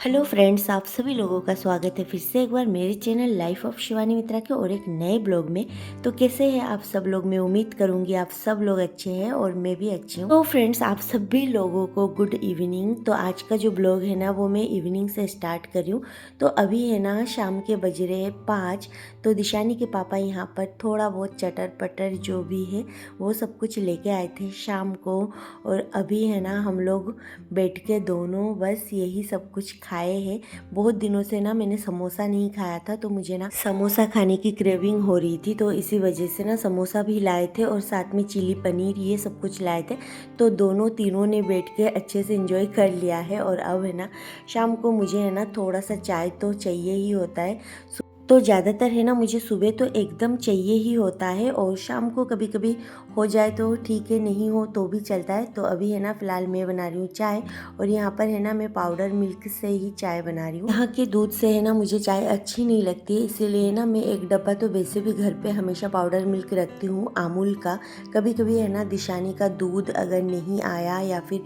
Hello friends, आप सभी लोगों का स्वागत है फिर से एक बार मेरे चैनल लाइफ ऑफ शिवानी मित्रा के और एक नए ब्लॉग में। तो कैसे हैं आप सब लोग? मैं उम्मीद करूंगी आप सब लोग अच्छे हैं और मैं भी अच्छी हूँ। तो फ्रेंड्स, आप सभी लोगों को गुड इवनिंग। तो आज का जो ब्लॉग है ना वो मैं इवनिंग से स्टार्ट कर रही हूँ। तो अभी है ना शाम के बज रहे हैं 5। तो दिशानी के पापा यहाँ पर थोड़ा बहुत चटर पटर जो भी है वो सब कुछ लेके आए थे शाम को। और अभी है ना हम लोग बैठ के दोनों बस यही सब कुछ खाए हैं। बहुत दिनों से ना मैंने समोसा नहीं खाया था, तो मुझे ना समोसा खाने की क्रेविंग हो रही थी, तो इसी वजह से ना समोसा भी लाए थे और साथ में चिली पनीर ये सब कुछ लाए थे। तो दोनों तीनों ने बैठ के अच्छे से एंजॉय कर लिया है। और अब है ना शाम को मुझे है ना थोड़ा सा चाय तो चाहिए ही होता है। तो ज़्यादातर है ना मुझे सुबह तो एकदम चाहिए ही होता है, और शाम को कभी कभी हो जाए तो ठीक है, नहीं हो तो भी चलता है। तो अभी है ना फ़िलहाल मैं बना रही हूँ चाय, और यहाँ पर है ना मैं पाउडर मिल्क से ही चाय बना रही हूँ। यहाँ के दूध से है ना मुझे चाय अच्छी नहीं लगती है, इसीलिए ना मैं एक डब्बा तो वैसे भी घर पे हमेशा पाउडर मिल्क रखती हूँ अमूल का। कभी कभी है ना दिशानी का दूध अगर नहीं आया या फिर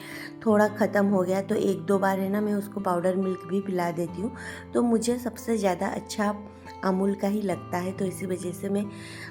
थोड़ा ख़त्म हो गया तो एक दो बार है ना मैं उसको पाउडर मिल्क भी पिला देती हूँ। तो मुझे सबसे ज़्यादा अच्छा अमूल का ही लगता है, तो इसी वजह से मैं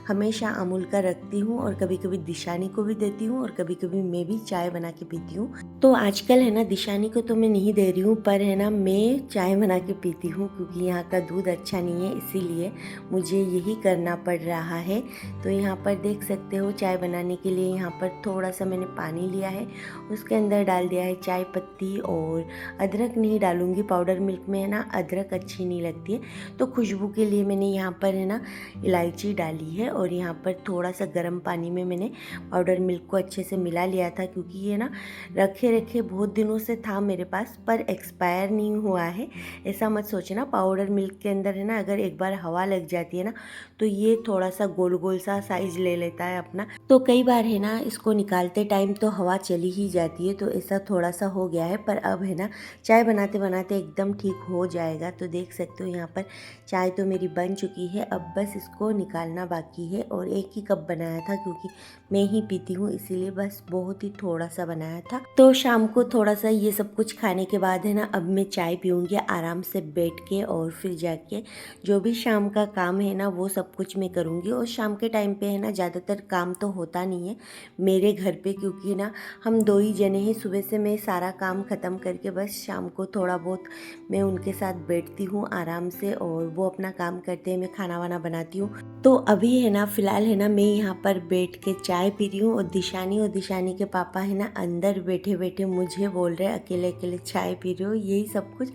हमेशा अमूल का रखती हूँ। और कभी कभी दिशानी को भी देती हूँ और कभी कभी मैं भी चाय बना के पीती हूँ। तो आजकल है ना दिशानी को तो मैं नहीं दे रही हूँ, पर है ना मैं चाय बना के पीती हूँ, क्योंकि यहाँ का दूध अच्छा नहीं है, इसीलिए मुझे यही करना पड़ रहा है। तो यहाँ पर देख सकते हो चाय बनाने के लिए यहाँ पर थोड़ा सा मैंने पानी लिया है, उसके अंदर डाल दिया है चाय पत्ती, और अदरक नहीं डालूंगी, पाउडर मिल्क में है ना अदरक अच्छी नहीं लगती है। तो खुशबू के लिए मैंने यहाँ पर है ना इलायची डाली है, और यहाँ पर थोड़ा सा गर्म पानी में मैंने पाउडर मिल्क को अच्छे से मिला लिया था, क्योंकि ये ना रखे रखे बहुत दिनों से था मेरे पास, पर एक्सपायर नहीं हुआ है। ऐसा मत सोचना, पाउडर मिल्क के अंदर है ना अगर एक बार हवा लग जाती है ना तो ये थोड़ा सा गोल गोल सा साइज ले लेता है अपना। तो कई बार है ना इसको निकालते टाइम तो हवा चली ही जाती है, तो ऐसा थोड़ा सा हो गया है। पर अब है ना चाय बनाते बनाते एकदम ठीक हो जाएगा। तो देख सकते हो यहाँ पर चाय तो मेरी बन चुकी है, अब बस इसको निकालना बाकी है। और एक ही कप बनाया था, क्योंकि मैं ही पीती हूँ इसीलिए बस बहुत ही थोड़ा सा बनाया था। तो शाम को थोड़ा सा ये सब कुछ खाने के बाद है ना अब मैं चाय पीऊँगी आराम से बैठ के, और फिर जाके जो भी शाम का काम है ना वो सब कुछ मैं करूँगी। और शाम के टाइम पे है ना ज़्यादातर काम तो होता नहीं है मेरे घर पे, क्योंकि ना हम दो ही जने हैं। सुबह से मैं सारा काम ख़त्म करके बस शाम को थोड़ा बहुत मैं उनके साथ बैठती हूँ आराम से, और वो अपना काम करते हैं, मैं खाना वाना बनाती हूँ। तो अभी है ना फ़िलहाल है ना मैं यहाँ पर बैठ के चाय पी रही हूँ, और दिशानी के पापा है ना अंदर बैठे बैठे मुझे बोल रहे अकेले अकेले चाय पी रहे हो, यही सब कुछ।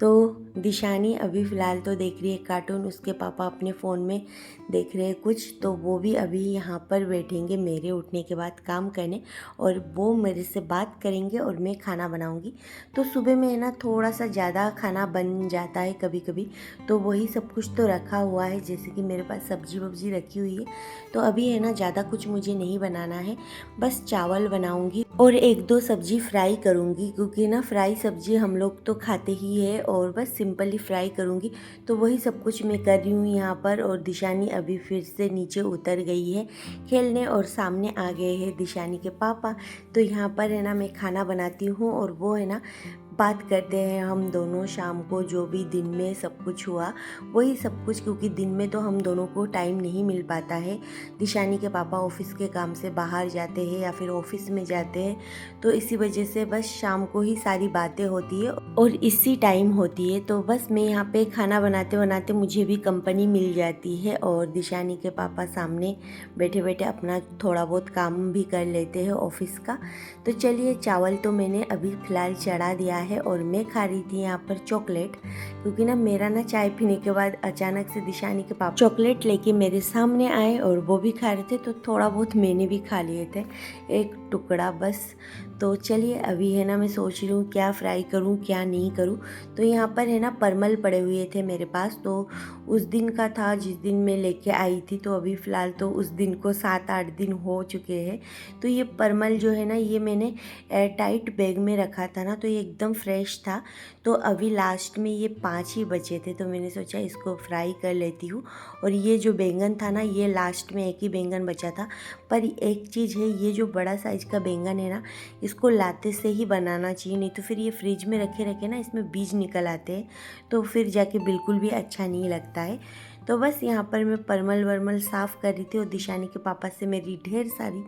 तो दिशानी अभी फ़िलहाल तो देख रही है कार्टून, उसके पापा अपने फ़ोन में देख रहे हैं कुछ। तो वो भी अभी यहाँ पर बैठेंगे मेरे उठने के बाद काम करने, और वो मेरे से बात करेंगे और मैं खाना बनाऊँगी। तो सुबह में है ना थोड़ा सा ज़्यादा खाना बन जाता है कभी कभी, तो वही सब कुछ तो रखा हुआ है, जैसे कि मेरे पास सब्जी वब्जी रखी हुई है। तो अभी है ना ज़्यादा कुछ मुझे नहीं बनाना है, बस चावल बनाऊँगी और एक दो सब्जी फ्राई करूँगी, क्योंकि ना फ्राई सब्जी हम लोग तो खाते ही है, और बस सिंपली फ्राई करूँगी। तो वही सब कुछ मैं कर रही हूँ यहाँ पर। और दिशानी अभी फिर से नीचे उतर गई है खेलने, और सामने आ गए हैं दिशानी के पापा। तो यहाँ पर है ना मैं खाना बनाती हूँ, और वो है ना बात करते हैं हम दोनों शाम को, जो भी दिन में सब कुछ हुआ वही सब कुछ, क्योंकि दिन में तो हम दोनों को टाइम नहीं मिल पाता है। दिशानी के पापा ऑफिस के काम से बाहर जाते हैं या फिर ऑफिस में जाते हैं, तो इसी वजह से बस शाम को ही सारी बातें होती है और इसी टाइम होती है। तो बस मैं यहाँ पे खाना बनाते बनाते मुझे भी कंपनी मिल जाती है, और दिशानी के पापा सामने बैठे बैठे अपना थोड़ा बहुत काम भी कर लेते हैं ऑफिस का। तो चलिए, चावल तो मैंने अभी फ़िलहाल चढ़ा दिया है, और मैं खा रही थी यहाँ पर चॉकलेट, क्योंकि ना मेरा ना चाय पीने के बाद अचानक से दिशानी के पापा चॉकलेट लेके मेरे सामने आए, और वो भी खा रहे थे, तो थोड़ा बहुत मैंने भी खा लिए थे, एक टुकड़ा बस। तो चलिए, अभी है ना मैं सोच रही हूँ क्या फ्राई करूँ क्या नहीं करूँ। तो यहाँ पर है ना परमल पड़े हुए थे मेरे पास, तो उस दिन का था जिस दिन मैं लेके आई थी। तो अभी फ़िलहाल तो उस दिन को 7-8 दिन हो चुके हैं। तो ये परमल जो है ना ये मैंने एयर टाइट बैग में रखा था ना, तो ये एकदम फ्रेश था। तो अभी लास्ट में ये 5 ही बचे थे, तो मैंने सोचा इसको फ्राई कर लेती हूँ। और ये जो बैंगन था ना, ये लास्ट में एक ही बैंगन बचा था। पर एक चीज़ है, ये जो बड़ा साइज़ का बैंगन है ना, इसको लाते से ही बनाना चाहिए, नहीं तो फिर ये फ्रिज में रखे रखे ना इसमें बीज निकल आते हैं, तो फिर जाके बिल्कुल भी अच्छा नहीं लगता है। तो बस यहाँ पर मैं परमल वरमल साफ़ कर रही थी और दिशानी के पापा से मेरी ढेर सारी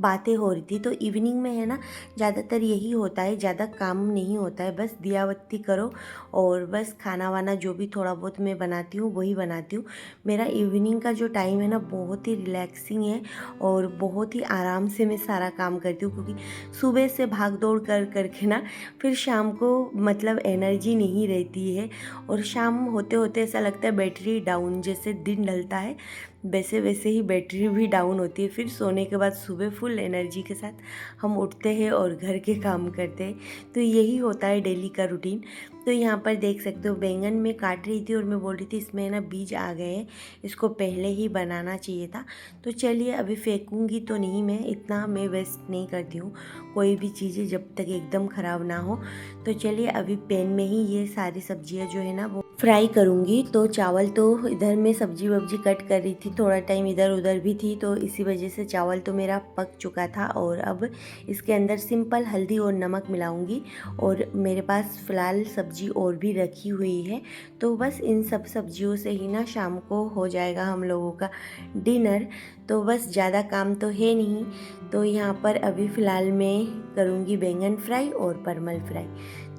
बातें हो रही थी। तो इवनिंग में है ना ज़्यादातर यही होता है, ज़्यादा काम नहीं होता है, बस दिया बत्ती करो और बस खाना वाना जो भी थोड़ा बहुत मैं बनाती हूँ वही बनाती हूँ। मेरा इवनिंग का जो टाइम है ना बहुत ही रिलैक्सिंग है और बहुत ही आराम से मैं सारा काम करती हूँ, क्योंकि सुबह से भाग दौड़ कर करके ना फिर शाम को मतलब एनर्जी नहीं रहती है और शाम होते होते ऐसा लगता है बैटरी डाउन, जैसे दिन ढलता है वैसे वैसे ही बैटरी भी डाउन होती है। फिर सोने के बाद सुबह फुल एनर्जी के साथ हम उठते हैं और घर के काम करते हैं। तो यही होता है डेली का रूटीन। तो यहाँ पर देख सकते हो बैंगन में काट रही थी और मैं बोल रही थी इसमें ना बीज आ गए हैं, इसको पहले ही बनाना चाहिए था। तो चलिए अभी फेंकूंगी तो नहीं, मैं इतना मैं वेस्ट नहीं करती हूँ कोई भी चीज़ें जब तक एकदम ख़राब ना हो। तो चलिए अभी पैन में ही ये सारी सब्जियाँ जो है ना वो फ्राई करूँगी। तो चावल तो इधर मैं सब्जी वब्जी कट कर रही थी, थोड़ा टाइम इधर उधर भी थी, तो इसी वजह से चावल तो मेरा पक चुका था। और अब इसके अंदर सिंपल हल्दी और नमक मिलाऊंगी और मेरे पास फ़िलहाल सब्जी और भी रखी हुई है। तो बस इन सब सब्जियों से ही ना शाम को हो जाएगा हम लोगों का डिनर। तो बस ज़्यादा काम तो है नहीं। तो यहाँ पर अभी फ़िलहाल मैं करूँगी बैंगन फ्राई और परमल फ्राई।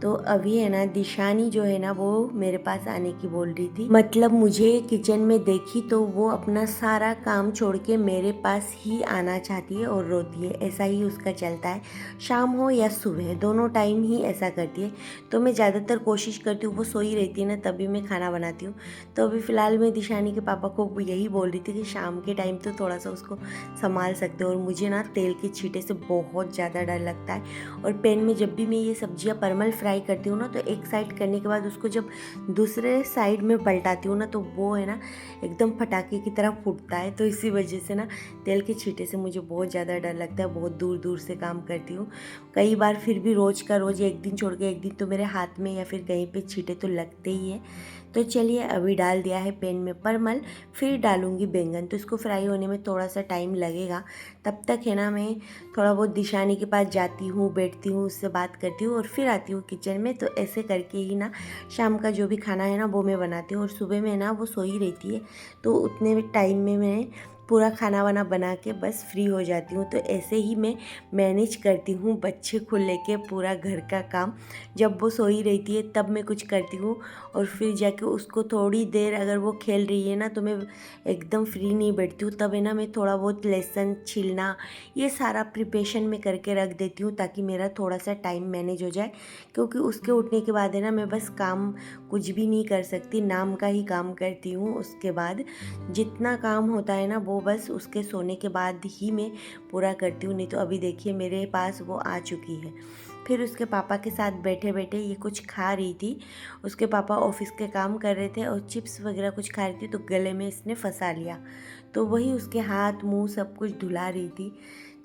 तो अभी है ना दिशानी जो है ना वो मेरे पास आने की बोल रही थी, मतलब मुझे किचन में देखी तो वो अपना सारा काम छोड़ के मेरे पास ही आना चाहती है और रोती है। ऐसा ही उसका चलता है, शाम हो या सुबह दोनों टाइम ही ऐसा करती है। तो मैं ज़्यादातर कोशिश करती हूँ वो सोई रहती है ना तभी मैं खाना बनाती हूँ। तो अभी फ़िलहाल मैं दिशानी के पापा को यही बोल रही थी कि शाम के टाइम तो थोड़ा सा उसको संभाल सकते हो। और मुझे ना तेल के छींटे से बहुत ज़्यादा डर लगता है। और पैन में जब भी मैं ये सब्जियां परमल फ्राई करती हूँ ना तो एक साइड करने के बाद उसको जब दूसरे साइड में पलटाती हूँ ना तो वो है ना एकदम पटाखे की तरह फूटता है। तो इसी वजह से ना तेल के छींटे से मुझे बहुत ज़्यादा डर लगता है। बहुत दूर दूर से काम करती हूँ कई बार, फिर भी रोज़ का रोज़ एक दिन छोड़ के एक दिन तो मेरे हाथ में या फिर कहीं पे छींटे तो लगते ही है। तो चलिए अभी डाल दिया है पैन में परमल, फिर डालूंगी बैंगन। तो इसको फ्राई होने में थोड़ा सा टाइम लगेगा। तब तक है ना मैं थोड़ा बहुत दिशानी के पास जाती हूँ, बैठती हूँ, उससे बात करती हूँ और फिर आती हूँ किचन में। तो ऐसे करके ही ना शाम का जो भी खाना है ना वो मैं बनाती हूँ। और सुबह में ना वो सोई रहती है तो उतने टाइम में मैं पूरा खाना वाना बना के बस फ्री हो जाती हूँ। तो ऐसे ही मैं मैनेज करती हूँ बच्चे को लेके पूरा घर का काम। जब वो सोई रहती है तब मैं कुछ करती हूँ और फिर जाके उसको थोड़ी देर अगर वो खेल रही है ना तो मैं एकदम फ्री नहीं बैठती हूँ। तब है ना मैं थोड़ा बहुत लहसुन छीलना ये सारा प्रिपरेशन में करके रख देती हूँ ताकि मेरा थोड़ा सा टाइम मैनेज हो जाए। क्योंकि उसके उठने के बाद है ना मैं बस काम कुछ भी नहीं कर सकती, नाम का ही काम करती हूँ। उसके बाद जितना काम होता है ना वो बस उसके सोने के बाद ही मैं पूरा करती हूँ। नहीं तो अभी देखिए मेरे पास वो आ चुकी है। फिर उसके पापा के साथ बैठे बैठे ये कुछ खा रही थी। उसके पापा ऑफिस के काम कर रहे थे और चिप्स वगैरह कुछ खा रही थी तो गले में इसने फंसा लिया। तो वही उसके हाथ मुंह सब कुछ धुला रही थी।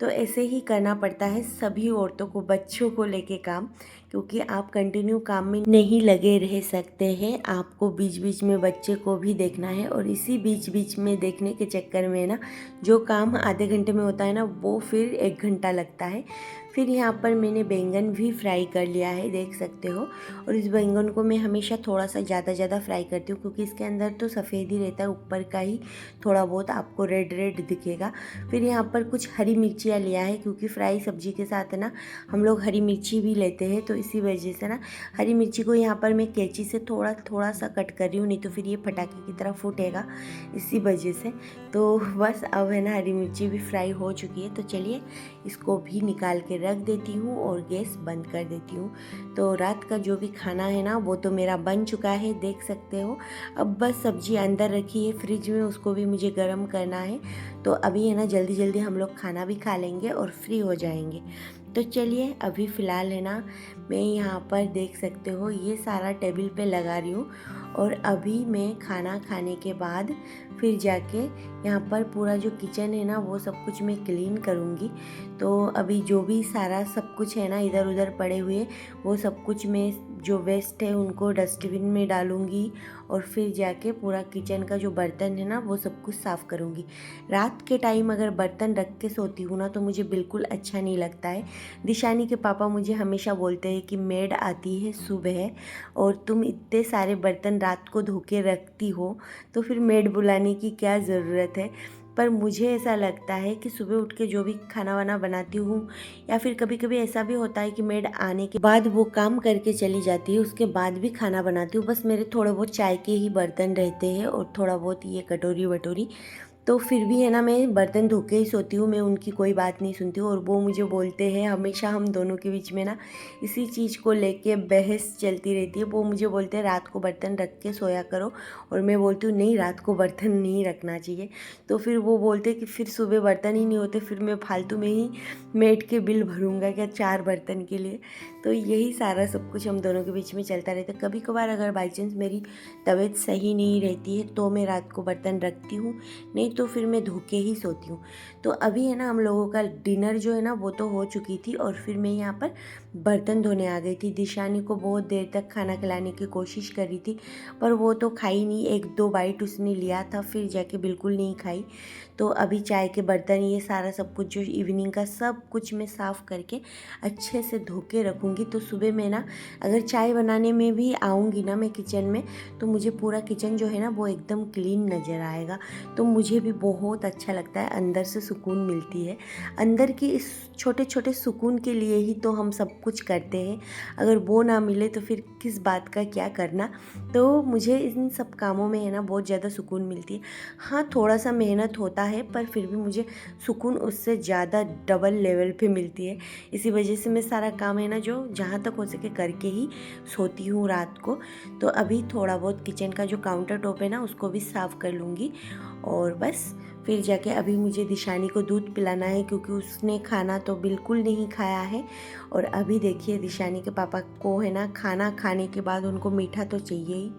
तो ऐसे ही करना पड़ता है सभी औरतों को बच्चों को लेके काम, क्योंकि आप कंटिन्यू काम में नहीं लगे रह सकते हैं। आपको बीच बीच में बच्चे को भी देखना है और इसी बीच बीच में देखने के चक्कर में ना जो काम आधे घंटे में होता है ना वो फिर 1 घंटा लगता है। फिर यहाँ पर मैंने बैंगन भी फ्राई कर लिया है, देख सकते हो। और इस बैंगन को मैं हमेशा थोड़ा सा ज़्यादा फ्राई करती हूँ क्योंकि इसके अंदर तो सफ़ेद ही रहता है, ऊपर का ही थोड़ा बहुत आपको रेड रेड दिखेगा। फिर यहाँ पर कुछ हरी मिर्चियाँ लिया है क्योंकि फ्राई सब्जी के साथ ना हम लोग हरी मिर्ची भी लेते हैं। तो इसी वजह से ना हरी मिर्ची को यहाँ पर मैं कैंची से थोड़ा थोड़ा सा कट कर रही हूँ, नहीं तो फिर ये पटाखे की तरह फूटेगा, इसी वजह से। तो बस अब है ना हरी मिर्ची भी फ्राई हो चुकी है। तो चलिए इसको भी निकाल के रख देती हूँ और गैस बंद कर देती हूँ। तो रात का जो भी खाना है ना वो तो मेरा बन चुका है, देख सकते हो। अब बस सब्जी अंदर रखी है फ्रिज में, उसको भी मुझे गर्म करना है। तो अभी है ना जल्दी जल्दी हम लोग खाना भी खा लेंगे और फ्री हो जाएंगे। तो चलिए अभी फ़िलहाल है ना मैं यहाँ पर देख सकते हो ये सारा टेबल पे लगा रही हूँ। और अभी मैं खाना खाने के बाद फिर जाके यहाँ पर पूरा जो किचन है ना वो सब कुछ मैं क्लीन करूँगी। तो अभी जो भी सारा सब कुछ है ना इधर उधर पड़े हुए वो सब कुछ मैं जो वेस्ट है उनको डस्टबिन में डालूँगी और फिर जाके पूरा किचन का जो बर्तन है ना वो सब कुछ साफ़ करूँगी। रात के टाइम अगर बर्तन रख के सोती हूँ ना तो मुझे बिल्कुल अच्छा नहीं लगता है। दिशानी के पापा मुझे हमेशा बोलते हैं कि मेड आती है सुबह और तुम इतने सारे बर्तन रात को धो के रखती हो, तो फिर मेड बुलाने की क्या ज़रूरत है। पर मुझे ऐसा लगता है कि सुबह उठ के जो भी खाना वाना बनाती हूँ या फिर कभी कभी ऐसा भी होता है कि मेड आने के बाद वो काम करके चली जाती है, उसके बाद भी खाना बनाती हूँ। बस मेरे थोड़े बहुत चाय के ही बर्तन रहते हैं और थोड़ा बहुत ये कटोरी वटोरी, तो फिर भी है ना मैं बर्तन धो के ही सोती हूँ। मैं उनकी कोई बात नहीं सुनती हूँ और वो मुझे बोलते हैं, हमेशा हम दोनों के बीच में ना इसी चीज़ को लेके बहस चलती रहती है। वो मुझे बोलते हैं रात को बर्तन रख के सोया करो और मैं बोलती हूँ नहीं, रात को बर्तन नहीं रखना चाहिए। तो फिर वो बोलते कि फिर सुबह बर्तन ही नहीं होते, फिर मैं फालतू में ही मेड के बिल भरूँगा क्या 4 बर्तन के लिए। तो यही सारा सब कुछ हम दोनों के बीच में चलता रहता है। कभी कभार अगर बाई चांस मेरी तबीयत सही नहीं रहती है तो मैं रात को बर्तन रखती हूँ, नहीं तो फिर मैं धो के ही सोती हूँ। तो अभी है ना हम लोगों का डिनर जो है ना वो तो हो चुकी थी और फिर मैं यहाँ पर बर्तन धोने आ गई थी। दिशानी को बहुत देर तक खाना खिलाने की कोशिश कर रही थी पर वो तो खाई नहीं, 1-2 बाइट उसने लिया था फिर जाके बिल्कुल नहीं खाई। तो अभी चाय के बर्तन ये सारा सब कुछ जो इवनिंग का सब कुछ मैं साफ़ करके अच्छे से धो के रखूँगी। तो सुबह मैं ना अगर चाय बनाने में भी आऊँगी ना मैं किचन में, तो मुझे पूरा किचन जो है ना वो एकदम क्लीन नज़र आएगा। तो मुझे भी बहुत अच्छा लगता है, अंदर से सुकून मिलती है। अंदर की इस छोटे छोटे सुकून के लिए ही तो हम सब कुछ करते हैं। अगर वो ना मिले तो फिर किस बात का क्या करना। तो मुझे इन सब कामों में है ना बहुत ज़्यादा सुकून मिलती है। हाँ, थोड़ा सा मेहनत होता है पर फिर भी मुझे सुकून उससे ज़्यादा डबल लेवल पे मिलती है। इसी वजह से मैं सारा काम है ना जो जहाँ तक हो सके करके ही सोती हूँ रात को। तो अभी थोड़ा बहुत किचन का जो काउंटर टॉप है ना उसको भी साफ़ कर लूँगी और बस फिर जाके अभी मुझे दिशानी को दूध पिलाना है क्योंकि उसने खाना तो बिल्कुल नहीं खाया है। और अभी देखिए दिशानी के पापा को है ना खाना खाने के बाद उनको मीठा तो चाहिए ही,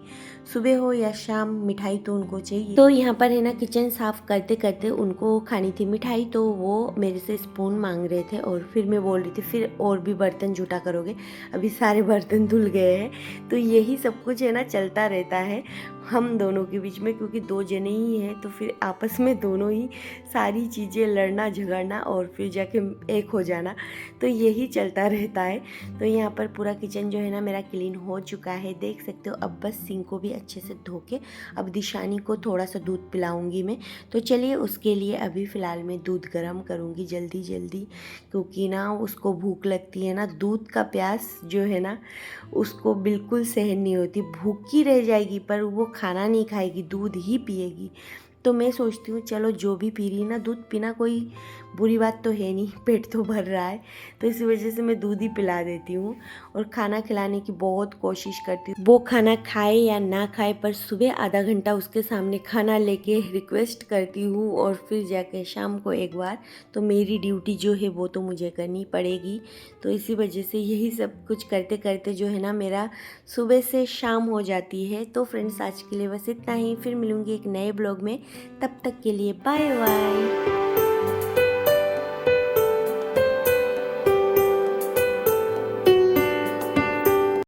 सुबह हो या शाम मिठाई तो उनको चाहिए। तो यहाँ पर है ना किचन साफ़ करते करते उनको खानी थी मिठाई, तो वो मेरे से स्पून मांग रहे थे और फिर मैं बोल रही थी फिर और भी बर्तन जूठा करोगे, अभी सारे बर्तन धुल गए हैं। तो यही सब कुछ है ना चलता रहता है हम दोनों के बीच में, क्योंकि 2 जने ही हैं तो फिर आपस में दोनों ही सारी चीज़ें लड़ना झगड़ना और फिर जाके एक हो जाना, तो यही चलता रहता है। तो यहाँ पर पूरा किचन जो है ना मेरा क्लीन हो चुका है, देख सकते हो। अब बस सिंक को भी अच्छे से धो के अब दिशानी को थोड़ा सा दूध पिलाऊंगी मैं। तो चलिए उसके लिए अभी फ़िलहाल मैं दूध गर्म करूँगी जल्दी जल्दी, क्योंकि ना उसको भूख लगती है ना, दूध का प्यास जो है ना उसको बिल्कुल सहन नहीं होती, भूखी रह जाएगी पर वो खाना नहीं खाएगी, दूध ही पिएगी। तो मैं सोचती हूँ चलो जो भी पी रही ना, दूध पीना कोई बुरी बात तो है नहीं, पेट तो भर रहा है, तो इसी वजह से मैं दूध ही पिला देती हूँ। और खाना खिलाने की बहुत कोशिश करती हूँ, वो खाना खाए या ना खाए पर सुबह आधा घंटा उसके सामने खाना लेके रिक्वेस्ट करती हूँ और फिर जाके शाम को एक बार। तो मेरी ड्यूटी जो है वो तो मुझे करनी पड़ेगी। तो इसी वजह से यही सब कुछ करते करते जो है ना मेरा सुबह से शाम हो जाती है। तो फ्रेंड्स आज के लिए बस इतना ही, फिर मिलूँगी एक नए ब्लॉग में, तब तक के लिए बाय बाय।